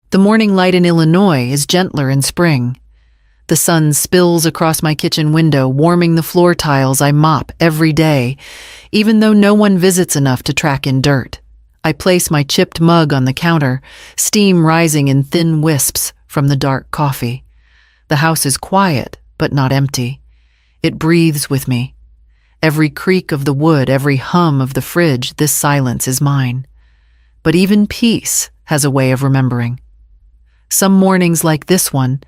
The morning light in Illinois is gentler in spring. The sun spills across my kitchen window, warming the floor tiles I mop every day, even though no one visits enough to track in dirt. I place my chipped mug on the counter, steam rising in thin wisps from the dark coffee. The house is quiet, but not empty. It breathes with me. Every creak of the wood, every hum of the fridge, this silence is mine. But even peace has a way of remembering. Some mornings like this one,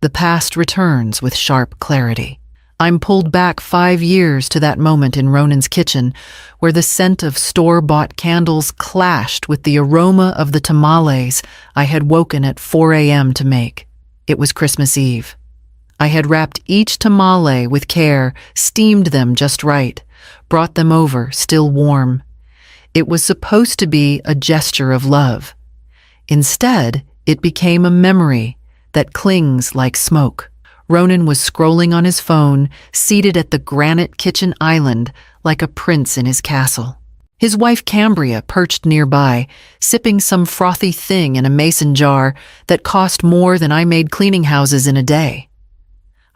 the past returns with sharp clarity. I'm pulled back 5 years to that moment in Ronan's kitchen, where the scent of store-bought candles clashed with the aroma of the tamales I had woken at 4 a.m. to make. It was Christmas Eve. I had wrapped each tamale with care, steamed them just right, brought them over, still warm. It was supposed to be a gesture of love. Instead, it became a memory that clings like smoke. Ronan was scrolling on his phone, seated at the granite kitchen island like a prince in his castle. His wife Cambria perched nearby, sipping some frothy thing in a mason jar that cost more than I made cleaning houses in a day.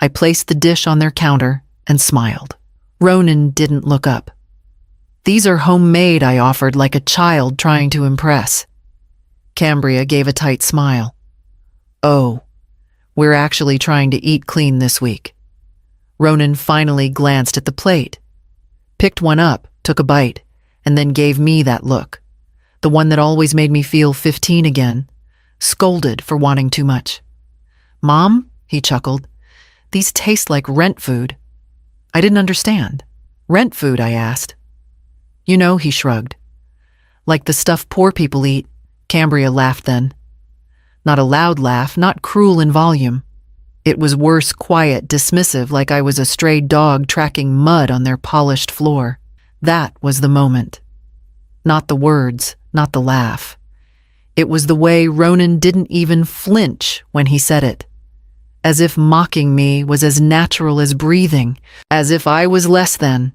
I placed the dish on their counter and smiled. Ronan didn't look up. "These are homemade," I offered like a child trying to impress. Cambria gave a tight smile. "Oh, we're actually trying to eat clean this week." Ronan finally glanced at the plate, picked one up, took a bite, and then gave me that look, the one that always made me feel 15 again, scolded for wanting too much. "Mom," he chuckled, "these taste like rent food." I didn't understand. "Rent food?" I asked. "You know," he shrugged. "Like the stuff poor people eat." Cambria laughed then. Not a loud laugh, not cruel in volume. It was worse, quiet, dismissive, like I was a stray dog tracking mud on their polished floor. That was the moment. Not the words, not the laugh. It was the way Ronan didn't even flinch when he said it. As if mocking me was as natural as breathing, as if I was less than.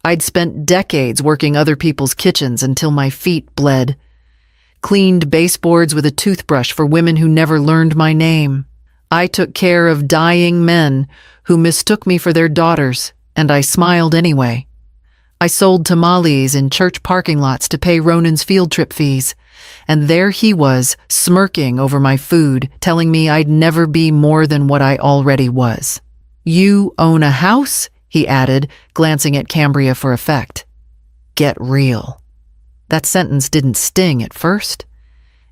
I'd spent decades working other people's kitchens until my feet bled. Cleaned baseboards with a toothbrush for women who never learned my name. I took care of dying men who mistook me for their daughters, and I smiled anyway. I sold tamales in church parking lots to pay Ronan's field trip fees, and there he was, smirking over my food, telling me I'd never be more than what I already was. "You own a house?" he added, glancing at Cambria for effect. "Get real." That sentence didn't sting at first.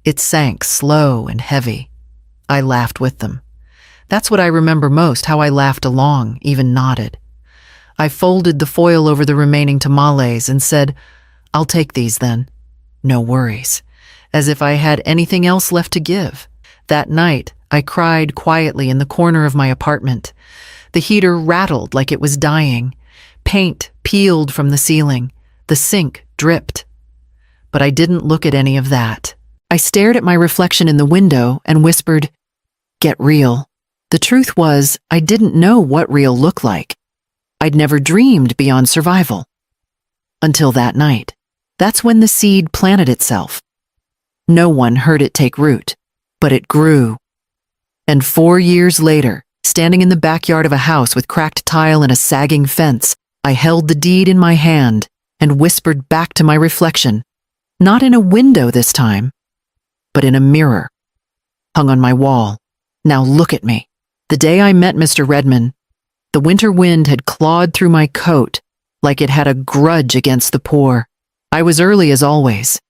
It sank slow and heavy. I laughed with them. That's what I remember most, how I laughed along, even nodded. I folded the foil over the remaining tamales and said, "I'll take these then." No worries. As if I had anything else left to give. That night, I cried quietly in the corner of my apartment. The heater rattled like it was dying. Paint peeled from the ceiling. The sink dripped. But I didn't look at any of that. I stared at my reflection in the window and whispered, "Get real." The truth was, I didn't know what real looked like. I'd never dreamed beyond survival. Until that night. That's when the seed planted itself. No one heard it take root, but it grew. And 4 years later, standing in the backyard of a house with cracked tile and a sagging fence, I held the deed in my hand and whispered back to my reflection, not in a window this time, but in a mirror, hung on my wall. "Now look at me." The day I met Mr. Redman, the winter wind had clawed through my coat like it had a grudge against the poor. I was early as always.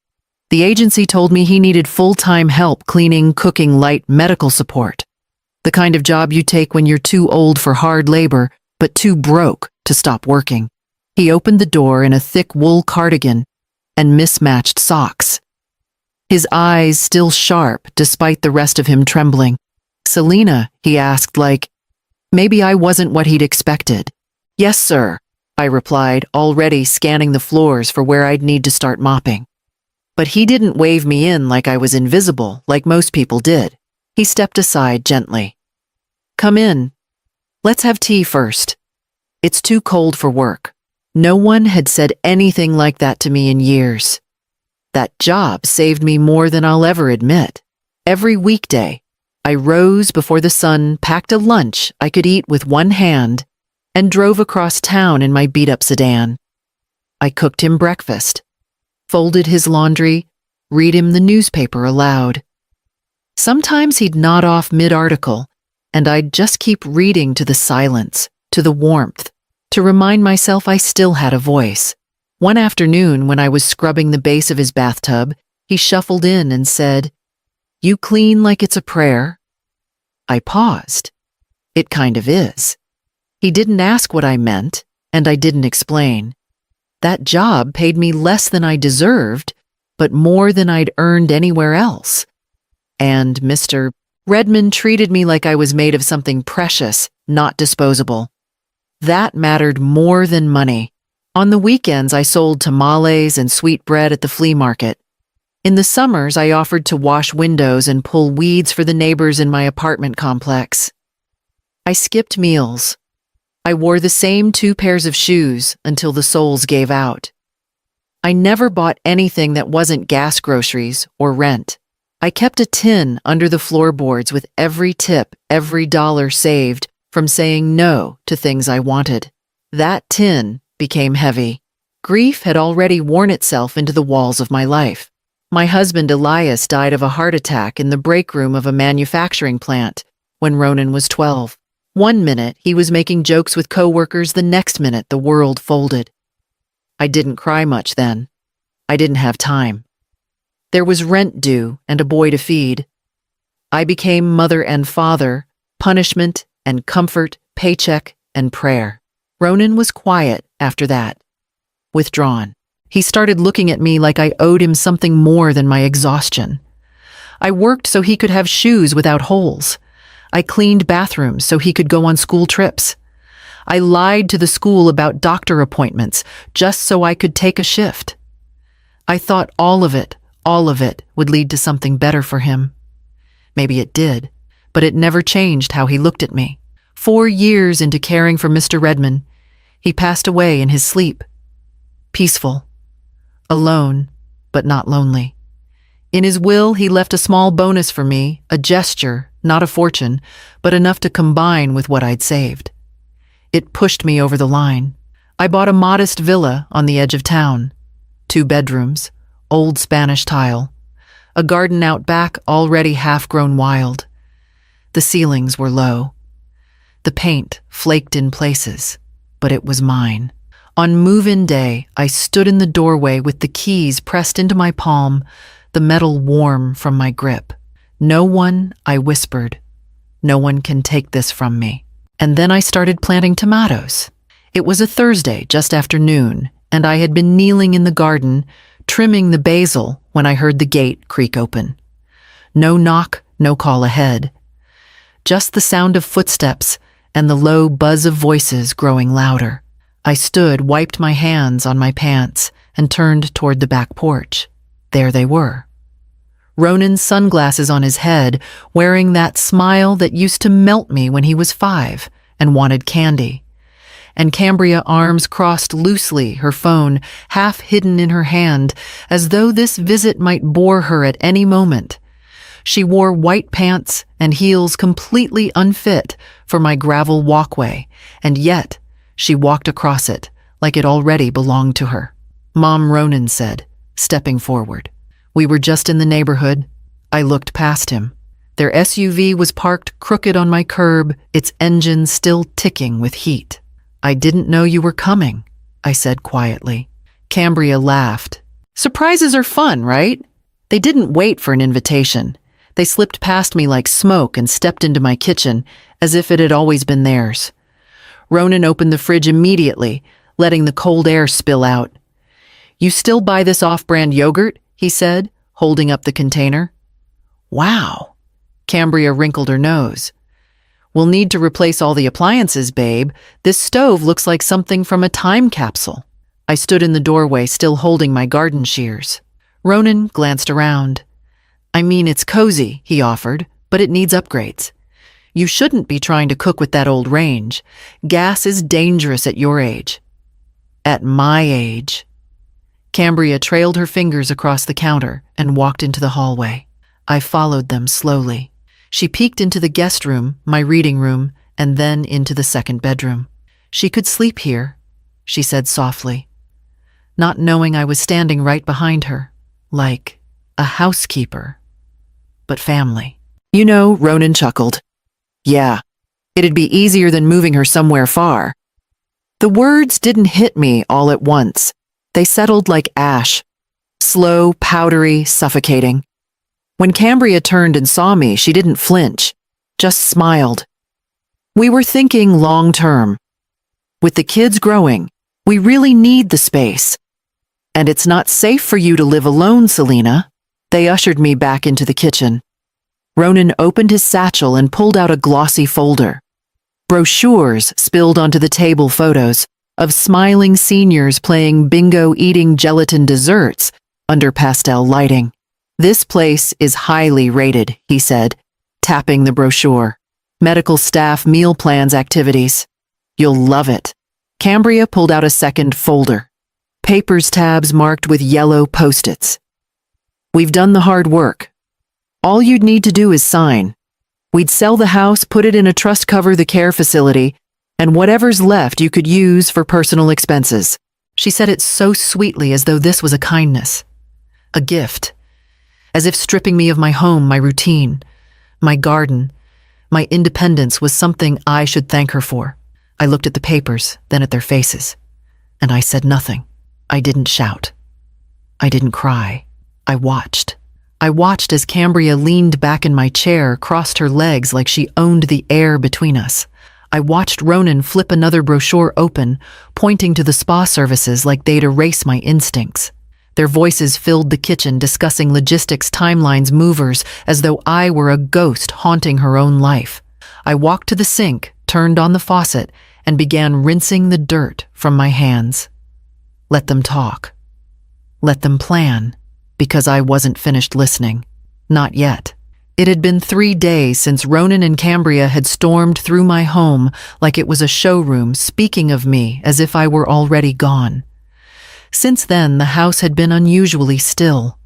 The agency told me he needed full-time help cleaning, cooking, light medical support. The kind of job you take when you're too old for hard labor, but too broke to stop working. He opened the door in a thick wool cardigan and mismatched socks. His eyes still sharp despite the rest of him trembling. "Selena," he asked, like, maybe I wasn't what he'd expected. "Yes, sir," I replied, already scanning the floors for where I'd need to start mopping. But he didn't wave me in like I was invisible, like most people did. He stepped aside gently. "Come in. Let's have tea first. It's too cold for work." No one had said anything like that to me in years. That job saved me more than I'll ever admit. Every weekday, I rose before the sun, packed a lunch I could eat with one hand, and drove across town in my beat-up sedan. I cooked him breakfast, folded his laundry, read him the newspaper aloud. Sometimes he'd nod off mid-article, and I'd just keep reading to the silence, to the warmth, to remind myself I still had a voice. One afternoon, when I was scrubbing the base of his bathtub, he shuffled in and said, "You clean like it's a prayer." I paused. It kind of is. He didn't ask what I meant, and I didn't explain. That job paid me less than I deserved, but more than I'd earned anywhere else. And Mr. Redmond treated me like I was made of something precious, not disposable. That mattered more than money. On the weekends, I sold tamales and sweetbread at the flea market. In the summers, I offered to wash windows and pull weeds for the neighbors in my apartment complex. I skipped meals. I wore the same 2 pairs of shoes until the soles gave out. I never bought anything that wasn't gas groceries or rent. I kept a tin under the floorboards with every tip, every dollar saved from saying no to things I wanted. That tin became heavy. Grief had already worn itself into the walls of my life. My husband Elias died of a heart attack in the break room of a manufacturing plant when Ronan was 12. One minute he was making jokes with coworkers, the next minute the world folded. I didn't cry much then. I didn't have time. There was rent due and a boy to feed. I became mother and father, punishment and comfort, paycheck and prayer. Ronan was quiet after that, withdrawn. He started looking at me like I owed him something more than my exhaustion. I worked so he could have shoes without holes. I cleaned bathrooms so he could go on school trips. I lied to the school about doctor appointments just so I could take a shift. I thought all of it would lead to something better for him. Maybe it did, but it never changed how he looked at me. 4 years into caring for Mr. Redmond, he passed away in his sleep. Peaceful. Alone, but not lonely. In his will, he left a small bonus for me, a gesture, not a fortune, but enough to combine with what I'd saved. It pushed me over the line. I bought a modest villa on the edge of town. 2 bedrooms, old Spanish tile, a garden out back already half-grown wild. The ceilings were low. The paint flaked in places, but it was mine. On move-in day, I stood in the doorway with the keys pressed into my palm, the metal warm from my grip. "No one," I whispered, "no one can take this from me." And then I started planting tomatoes. It was a Thursday just after noon, and I had been kneeling in the garden, trimming the basil when I heard the gate creak open. No knock, no call ahead. Just the sound of footsteps and the low buzz of voices growing louder. I stood, wiped my hands on my pants, and turned toward the back porch. There they were. Ronan's sunglasses on his head, wearing that smile that used to melt me when he was 5 and wanted candy. And Cambria, arms crossed loosely, her phone half hidden in her hand, as though this visit might bore her at any moment. She wore white pants and heels completely unfit for my gravel walkway, and yet she walked across it like it already belonged to her. "Mom," Ronan said, stepping forward. We were just in the neighborhood. I looked past him. Their SUV was parked crooked on my curb, its engine still ticking with heat. "I didn't know you were coming," I said quietly. Cambria laughed. "Surprises are fun, right?" They didn't wait for an invitation. They slipped past me like smoke and stepped into my kitchen, as if it had always been theirs. Ronan opened the fridge immediately, letting the cold air spill out. "You still buy this off-brand yogurt?" he said, holding up the container. "Wow." Cambria wrinkled her nose. "We'll need to replace all the appliances, babe. This stove looks like something from a time capsule." I stood in the doorway, still holding my garden shears. Ronan glanced around. "I mean, it's cozy," he offered, "but it needs upgrades. You shouldn't be trying to cook with that old range. Gas is dangerous at your age." "At my age." Cambria trailed her fingers across the counter and walked into the hallway. I followed them slowly. She peeked into the guest room, my reading room, and then into the second bedroom. She could sleep here, she said softly, not knowing I was standing right behind her, like a housekeeper, but family. You know, Ronan chuckled. Yeah, it'd be easier than moving her somewhere far. The words didn't hit me all at once. They settled like ash, slow, powdery, suffocating. When Cambria turned and saw me, she didn't flinch, just smiled. We were thinking long term. With the kids growing, we really need the space. And it's not safe for you to live alone, Selena. They ushered me back into the kitchen. Ronan opened his satchel and pulled out a glossy folder. Brochures spilled onto the table, photos of smiling seniors playing bingo, eating gelatin desserts under pastel lighting. This place is highly rated, he said, tapping the brochure. Medical staff meal plans activities. You'll love it. Cambria pulled out a second folder. Papers tabs marked with yellow post-its. We've done the hard work. All you'd need to do is sign. We'd sell the house, put it in a trust, cover the care facility, and whatever's left you could use for personal expenses. She said it so sweetly, as though this was a kindness, a gift, as if stripping me of my home, my routine, my garden, my independence was something I should thank her for. I looked at the papers, then at their faces, and I said nothing. I didn't shout. I didn't cry. I watched. I watched as Cambria leaned back in my chair, crossed her legs like she owned the air between us. I watched Ronan flip another brochure open, pointing to the spa services like they'd erase my instincts. Their voices filled the kitchen, discussing logistics, timelines, movers, as though I were a ghost haunting her own life. I walked to the sink, turned on the faucet, and began rinsing the dirt from my hands. Let them talk. Let them plan, because I wasn't finished listening. Not yet. It had been 3 days since Ronan and Cambria had stormed through my home like it was a showroom, speaking of me as if I were already gone. Since then, the house had been unusually still.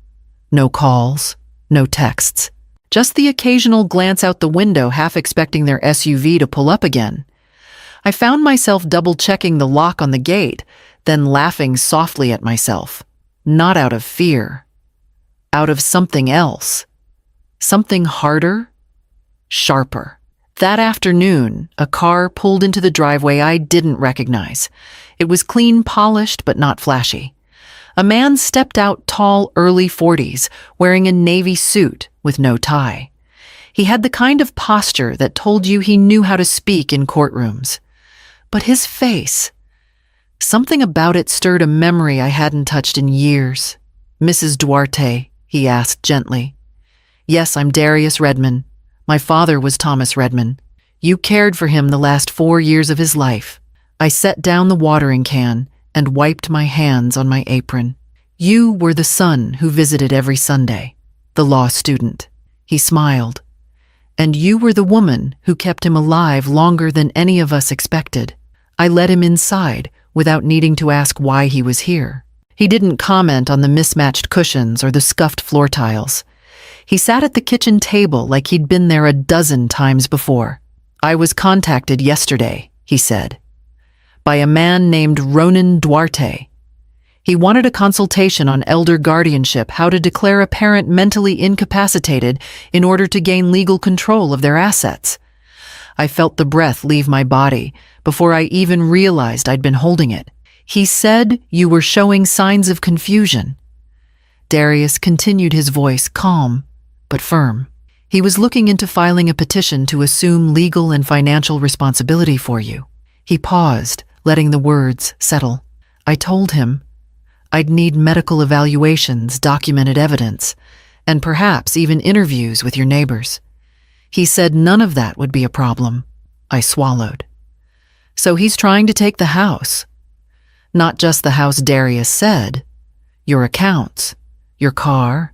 No calls, no texts. Just the occasional glance out the window, half expecting their SUV to pull up again. I found myself double-checking the lock on the gate, then laughing softly at myself. Not out of fear. Out of something else. Something harder, sharper. That afternoon, a car pulled into the driveway I didn't recognize. It was clean, polished, but not flashy. A man stepped out, tall, early 40s, wearing a navy suit with no tie. He had the kind of posture that told you he knew how to speak in courtrooms. But his face, something about it stirred a memory I hadn't touched in years. "Mrs. Duarte," he asked gently. "Yes, I'm Darius Redman. My father was Thomas Redman. You cared for him the last 4 years of his life." I set down the watering can and wiped my hands on my apron. "You were the son who visited every Sunday, the law student." He smiled. "And you were the woman who kept him alive longer than any of us expected." I let him inside without needing to ask why he was here. He didn't comment on the mismatched cushions or the scuffed floor tiles. He sat at the kitchen table like he'd been there a dozen times before. "I was contacted yesterday," he said, "by a man named Ronan Duarte. He wanted a consultation on elder guardianship, how to declare a parent mentally incapacitated in order to gain legal control of their assets." I felt the breath leave my body before I even realized I'd been holding it. "He said you were showing signs of confusion." Darius continued, his voice calm but firm. "He was looking into filing a petition to assume legal and financial responsibility for you." He paused, letting the words settle. I told him I'd need medical evaluations, documented evidence, and perhaps even interviews with your neighbors. He said none of that would be a problem. I swallowed. "So he's trying to take the house. Not just the house Darius said, your accounts, your car,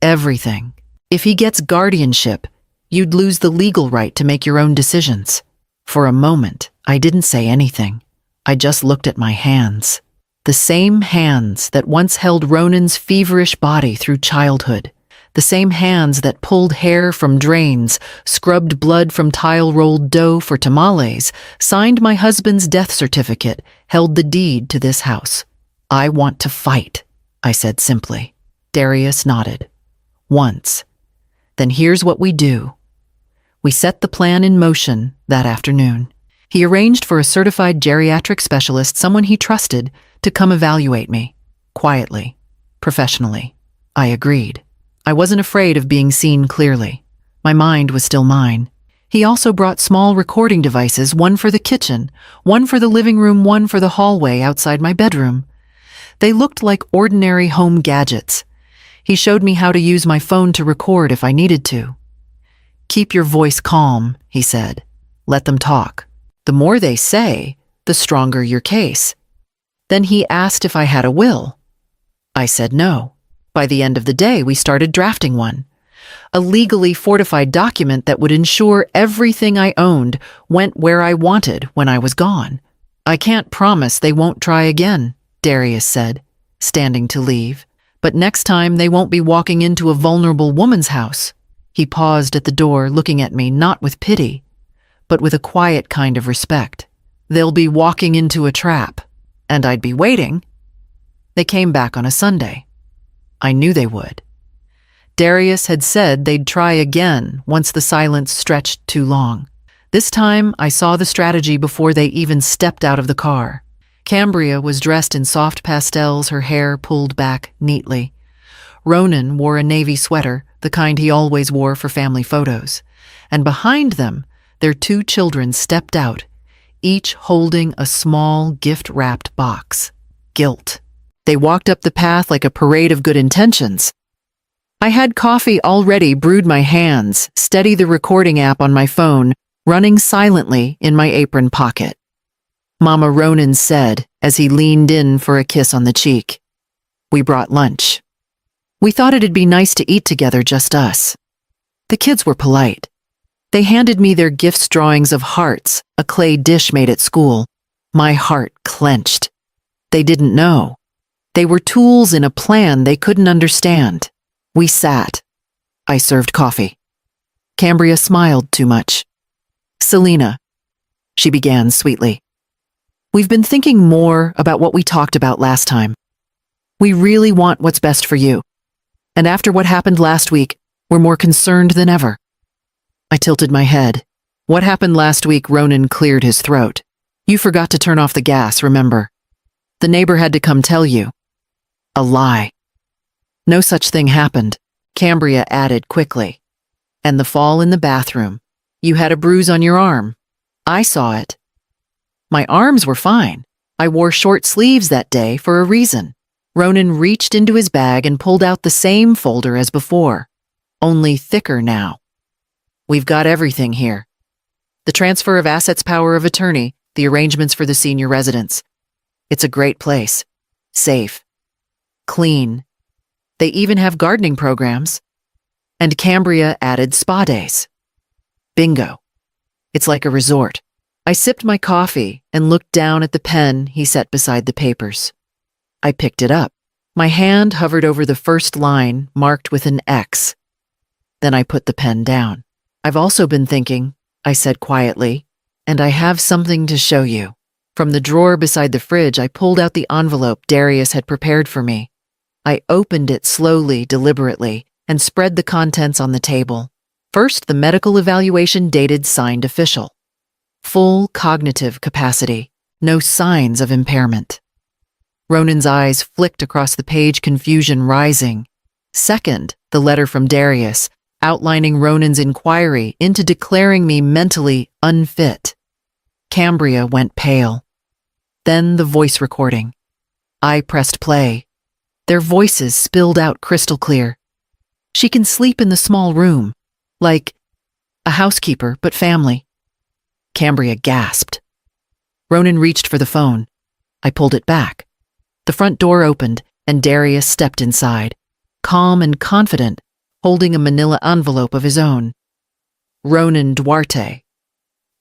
everything. If he gets guardianship, you'd lose the legal right to make your own decisions." For a moment, I didn't say anything. I just looked at my hands. The same hands that once held Ronan's feverish body through childhood. The same hands that pulled hair from drains, scrubbed blood from tile-rolled dough for tamales, signed my husband's death certificate, held the deed to this house. I want to fight, I said simply. Darius nodded. Once. Then here's what we do. We set the plan in motion that afternoon. He arranged for a certified geriatric specialist, someone he trusted, to come evaluate me. Quietly. Professionally. I agreed. I wasn't afraid of being seen clearly. My mind was still mine. He also brought small recording devices, one for the kitchen, one for the living room, one for the hallway outside my bedroom. They looked like ordinary home gadgets. He showed me how to use my phone to record if I needed to. Keep your voice calm, he said. Let them talk. The more they say, the stronger your case. Then he asked if I had a will. I said no. By the end of the day, we started drafting one. A legally fortified document that would ensure everything I owned went where I wanted when I was gone. I can't promise they won't try again, Darius said, standing to leave. But next time they won't be walking into a vulnerable woman's house. He paused at the door, looking at me not with pity, but with a quiet kind of respect. They'll be walking into a trap, and I'd be waiting. They came back on a Sunday. I knew they would. Darius had said they'd try again once the silence stretched too long. This time, I saw the strategy before they even stepped out of the car. Cambria was dressed in soft pastels, her hair pulled back neatly. Ronan wore a navy sweater, the kind he always wore for family photos. And behind them, their two children stepped out, each holding a small gift-wrapped box. Guilt. They walked up the path like a parade of good intentions. I had coffee already brewed, my hands steady the recording app on my phone, running silently in my apron pocket. Mama, Ronan said as he leaned in for a kiss on the cheek. We brought lunch. We thought it'd be nice to eat together, just us. The kids were polite. They handed me their gifts, drawings of hearts, a clay dish made at school. My heart clenched. They didn't know. They were tools in a plan they couldn't understand. We sat. I served coffee. Cambria smiled too much. Selena, she began sweetly. We've been thinking more about what we talked about last time. We really want what's best for you. And after what happened last week, we're more concerned than ever. I tilted my head. What happened last week? Ronan cleared his throat. You forgot to turn off the gas, remember? The neighbor had to come tell you. A lie. No such thing happened, Cambria added quickly. And the fall in the bathroom. You had a bruise on your arm. I saw it. My arms were fine. I wore short sleeves that day for a reason. Ronan reached into his bag and pulled out the same folder as before, only thicker now. We've got everything here. The transfer of assets, power of attorney, the arrangements for the senior residence. It's a great place. Safe. Clean. They even have gardening programs. And Cambria added spa days. Bingo. It's like a resort. I sipped my coffee and looked down at the pen he set beside the papers. I picked it up. My hand hovered over the first line, marked with an X. Then I put the pen down. I've also been thinking, I said quietly, and I have something to show you. From the drawer beside the fridge, I pulled out the envelope Darius had prepared for me. I opened it slowly, deliberately, and spread the contents on the table. First, the medical evaluation, dated, signed, official. Full cognitive capacity, no signs of impairment. Ronan's eyes flicked across the page, confusion rising. Second, the letter from Darius, outlining Ronan's inquiry into declaring me mentally unfit. Cambria went pale. Then the voice recording. I pressed play. Their voices spilled out crystal clear. She can sleep in the small room, like a housekeeper, but family. Cambria gasped. Ronan reached for the phone. I pulled it back. The front door opened, and Darius stepped inside, calm and confident, holding a manila envelope of his own. Ronan Duarte.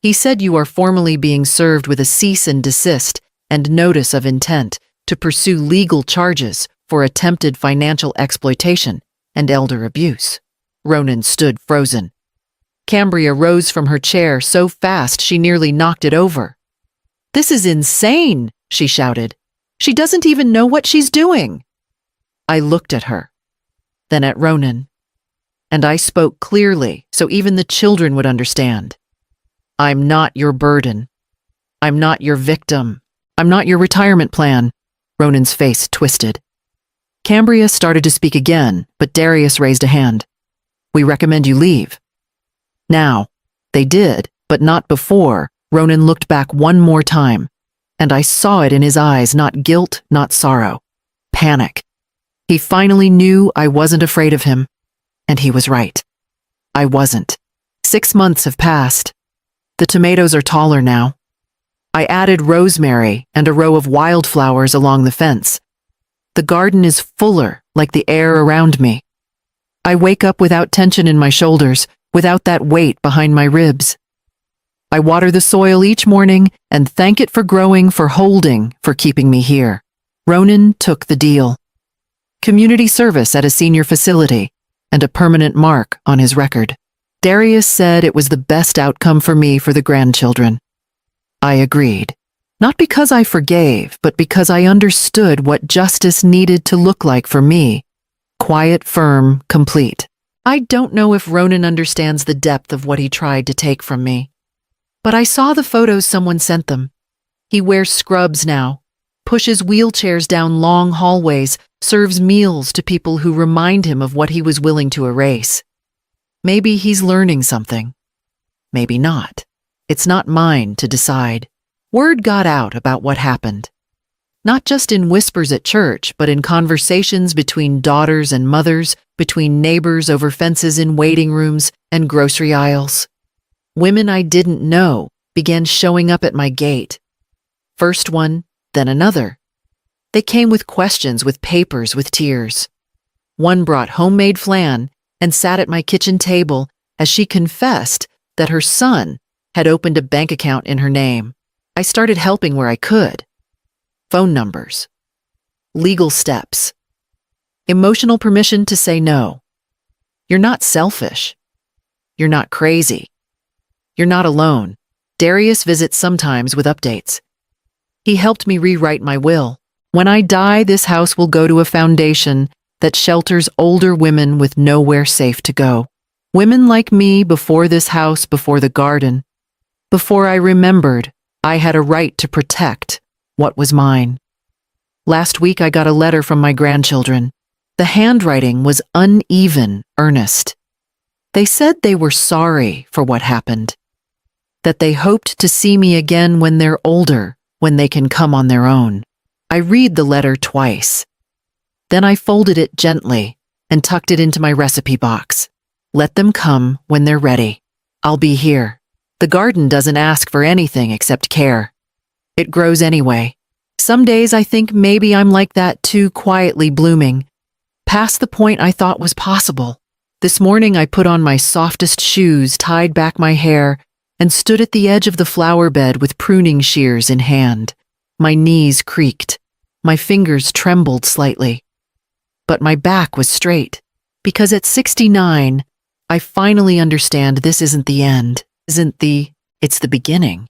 He said you are formally being served with a cease and desist and notice of intent to pursue legal charges for attempted financial exploitation. and elder abuse. Ronan stood frozen. Cambria rose from her chair so fast she nearly knocked it over. "This is insane," she shouted. "She doesn't even know what she's doing." I looked at her, then at Ronan, and I spoke clearly so even the children would understand. "I'm not your burden. I'm not your victim. I'm not your retirement plan." Ronan's face twisted. Cambria started to speak again, but Darius raised a hand. "We recommend you leave." Now, they did, but not before. Ronan looked back one more time, and I saw it in his eyes, not guilt, not sorrow. Panic. He finally knew I wasn't afraid of him, and he was right. I wasn't. 6 months have passed. The tomatoes are taller now. I added rosemary and a row of wildflowers along the fence. The garden is fuller, like the air around me. I wake up without tension in my shoulders, without that weight behind my ribs. I water the soil each morning and thank it for growing, for holding, for keeping me here. Ronan took the deal. Community service at a senior facility and a permanent mark on his record. Darius said it was the best outcome for me for the grandchildren. I agreed. Not because I forgave, but because I understood what justice needed to look like for me. Quiet, firm, complete. I don't know if Ronan understands the depth of what he tried to take from me. But I saw the photos someone sent them. He wears scrubs now, pushes wheelchairs down long hallways, serves meals to people who remind him of what he was willing to erase. Maybe he's learning something. Maybe not. It's not mine to decide. Word got out about what happened. Not just in whispers at church, but in conversations between daughters and mothers, between neighbors over fences in waiting rooms and grocery aisles. Women I didn't know began showing up at my gate. First one, then another. They came with questions, with papers, with tears. One brought homemade flan and sat at my kitchen table as she confessed that her son had opened a bank account in her name. I started helping where I could. Phone numbers. Legal steps. Emotional permission to say no. You're not selfish. You're not crazy. You're not alone. Darius visits sometimes with updates. He helped me rewrite my will. When I die, this house will go to a foundation that shelters older women with nowhere safe to go. Women like me before this house, before the garden. Before I remembered, I had a right to protect what was mine. Last week I got a letter from my grandchildren. The handwriting was uneven, earnest. They said they were sorry for what happened. That they hoped to see me again when they're older, when they can come on their own. I read the letter twice. Then I folded it gently and tucked it into my recipe box. Let them come when they're ready. I'll be here. The garden doesn't ask for anything except care. It grows anyway. Some days I think maybe I'm like that too, quietly blooming, past the point I thought was possible. This morning I put on my softest shoes, tied back my hair, and stood at the edge of the flower bed with pruning shears in hand. My knees creaked. My fingers trembled slightly. But my back was straight, because at 69, I finally understand this isn't the end, it's the beginning.